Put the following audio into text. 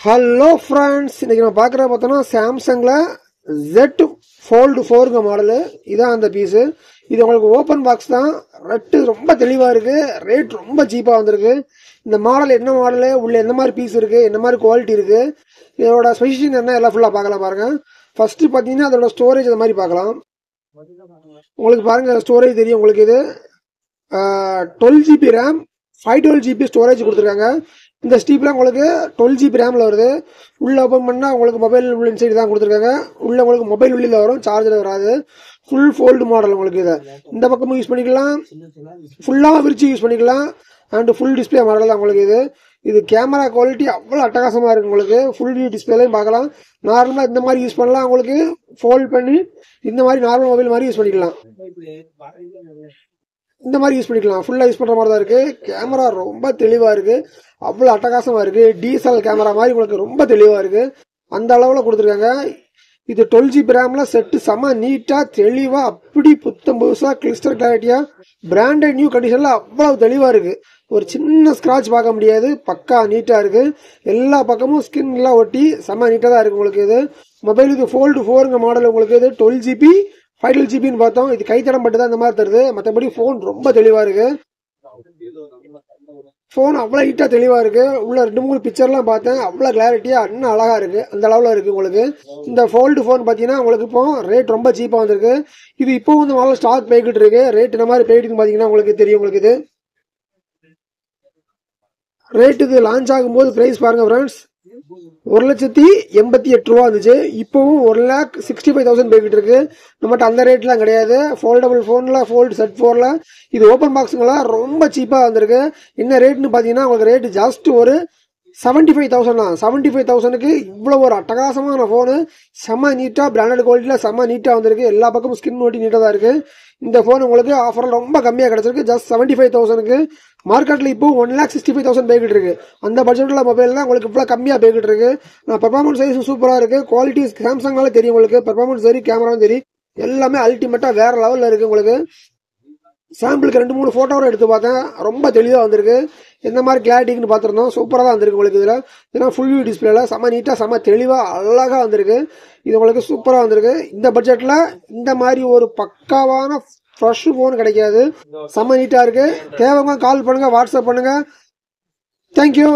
Hello friends, இன்னைக்கு நம்ம பார்க்குற பார்த்தோன்னா சாம்சங்கில் Z Fold 4 மாடலு. இதான் அந்த பீஸு. இது உங்களுக்கு ஓப்பன் பாக்ஸ் தான். ரெட்டு ரொம்ப தெளிவாக இருக்குது. ரேட் ரொம்ப சீப்பாக வந்திருக்கு. இந்த மாடல் என்ன மாடலு, உள்ள எந்த மாதிரி பீஸ் இருக்குது, என்ன மாதிரி குவாலிட்டி இருக்குது, இதோட ஸ்பெசிஃபிகேஷன் என்ன, எல்லாம் ஃபுல்லாக பார்க்கலாம் பாருங்கள். ஃபஸ்ட்டு பார்த்தீங்கன்னா அதோட ஸ்டோரேஜ் அந்த மாதிரி பார்க்கலாம். உங்களுக்கு பாருங்கள் ஸ்டோரேஜ் தெரியும். உங்களுக்கு இது 12 GB ரேம் 512 GB ஸ்டோரேஜ் கொடுத்துருக்காங்க. இந்த ஸ்டீப்லாம் உங்களுக்கு 12 GB ரேமில் வருது. உள்ளே ஓப்பன் பண்ணால் உங்களுக்கு மொபைல் உள்ள இன்சைடு தான் கொடுத்துருக்காங்க. உள்ளே உங்களுக்கு மொபைல் உள்ளில் வரும், சார்ஜில் வராது. ஃபுல் ஃபோல்டு மாடல் உங்களுக்கு இதை இந்த பக்கமும் யூஸ் பண்ணிக்கலாம், ஃபுல்லாக விரிச்சு யூஸ் பண்ணிக்கலாம். அண்டு ஃபுல் டிஸ்பிளே மாடல் தான் உங்களுக்கு இது. இது கேமரா குவாலிட்டி அவ்வளோ அட்டகாசமாக இருக்குது. உங்களுக்கு ஃபுல் வியூ டிஸ்பிளேலையும் பார்க்கலாம். நார்மலாக இந்த மாதிரி யூஸ் பண்ணலாம். உங்களுக்கு ஃபோல்ட் பண்ணி இந்த மாதிரி நார்மல் மொபைல் மாதிரி யூஸ் பண்ணிக்கலாம். இந்த மாதிரி யூஸ் பண்ணிக்கலாம். ஃபுல்லாக யூஸ் பண்ணுற மாதிரி தான் இருக்குது. கேமரா ரொம்ப தெளிவாக இருக்குது, அவ்வளோ அட்டகாசமாக இருக்குது. டிஎஸ்எல் கேமரா மாதிரி உங்களுக்கு ரொம்ப தெளிவாக இருக்குது. அந்த அளவில் கொடுத்துருக்காங்க. இது 12 GB ரேமில் செட்டு செம்ம நீட்டாக தெளிவாக அப்படி புத்தம் புதுசாக கிளிஸ்டர் கிளாரிட்டியாக பிராண்டட் நியூ கண்டிஷனில் அவ்வளோ தெளிவாக இருக்குது. ஒரு சின்ன ஸ்க்ராட்ச் பார்க்க முடியாது. பக்கா நீட்டாக இருக்குது. எல்லா பக்கமும் ஸ்கின்லாம் ஒட்டி செம்ம நீட்டாக தான் இருக்குது உங்களுக்கு இது மொபைல். இது Fold 4 மாடல். உங்களுக்கு இது 12 GB 512 GBன்னு பார்த்தோம். இது கைத்தடம் பட்டு தான் இந்த மாதிரி தருது. மற்றபடி ஃபோன் ரொம்ப தெளிவாக இருக்கு. ஃபோன் அவ்வளோ நீட்டாக தெளிவாக இருக்கு. உள்ள 2-3 பிக்சர்லாம் பார்த்தேன், அவ்வளோ கிளாரிட்டியாக இன்னும் அழகாக இருக்கு. அந்த அளவில் இருக்கு உங்களுக்கு. இந்த ஃபோல்டு ஃபோன் பார்த்தீங்கன்னா உங்களுக்கு இப்போ ரேட் ரொம்ப சீப்பாக வந்திருக்கு. இது இப்போ வந்து மாடல் ஸ்டாக் போய்கிட்டு இருக்கு. ரேட் இந்த மாதிரி போயிட்டு பார்த்தீங்கன்னா உங்களுக்கு தெரியும். உங்களுக்கு இது ரேட் இது லான்ச் ஆகும்போது பிரைஸ் பாருங்க ஃப்ரெண்ட்ஸ், 1,88,000 இருந்துச்சு. இப்போவும் 1,65,000 போய்கிட்டு இருக்கு. நம்மகிட்ட அந்த ரேட்லாம் கிடையாது. ஃபோல்டபுள் ஃபோனில் ஃபோல்டு செட் 4ல இது ஓப்பன் பாக்ஸுங்களாம் ரொம்ப சீப்பாக வந்திருக்கு. என்ன ரேட்னு பார்த்தீங்கன்னா உங்களுக்கு ரேட் ஜஸ்ட் ஒரு 75,000 தான். 75,000க்கு இவ்வளோ ஒரு அட்டகாசமான ஃபோனு, செம்ம நீட்டாக பிராண்டட் குவாலிட்டியில் செம்ம நீட்டாக வந்திருக்கு. எல்லா பக்கமும் ஸ்கின் ஓட்டி நீட்டாக தான் இருக்குது. இந்த ஃபோன் உங்களுக்கு ஆஃபரில் ரொம்ப கம்மியாக கிடச்சிருக்கு. ஜஸ்ட் 75,000க்கு. மார்க்கெட்டில் இப்போ 1,65,000 போய்கிட்டு இருக்கு. அந்த பட்ஜெட்டில் மொபைல் தான் உங்களுக்கு இவ்வளோ கம்மியாக போய்கிட்டு இருக்கு. பெர்ஃபார்மன்ஸ் சைஸும் சூப்பராக இருக்குது. குவாலிட்டி சாம்சங்னால தெரியும் உங்களுக்கு. பெர்ஃபார்மன்ஸ் சரி, கேமராவும் சரி, எல்லாமே அல்டிமேட்டாக வேறு லெவலில் இருக்குது உங்களுக்கு. சாம்பிளுக்கு 2-3 ஃபோட்டோவும் எடுத்து பார்த்தேன். ரொம்ப தெளிவாக வந்திருக்கு. எந்த மாதிரி கிளாரிட்டின்னு பார்த்துருந்தோம். சூப்பராக தான் வந்திருக்கு உங்களுக்கு. இதில் இதெல்லாம் ஃபுல் வியூ டிஸ்பிளேல செம்ம நீட்டாக செம்ம தெளிவாக அழகாக வந்திருக்கு. இது உங்களுக்கு சூப்பராக வந்திருக்கு. இந்த பட்ஜெட்டில் இந்த மாதிரி ஒரு பக்காவான ஃப்ரெஷ் ஃபோன் கிடைக்காது. செம்ம நீட்டாக இருக்கு. தேவைங்க கால் பண்ணுங்க, வாட்ஸ்அப் பண்ணுங்க. தேங்க்யூ.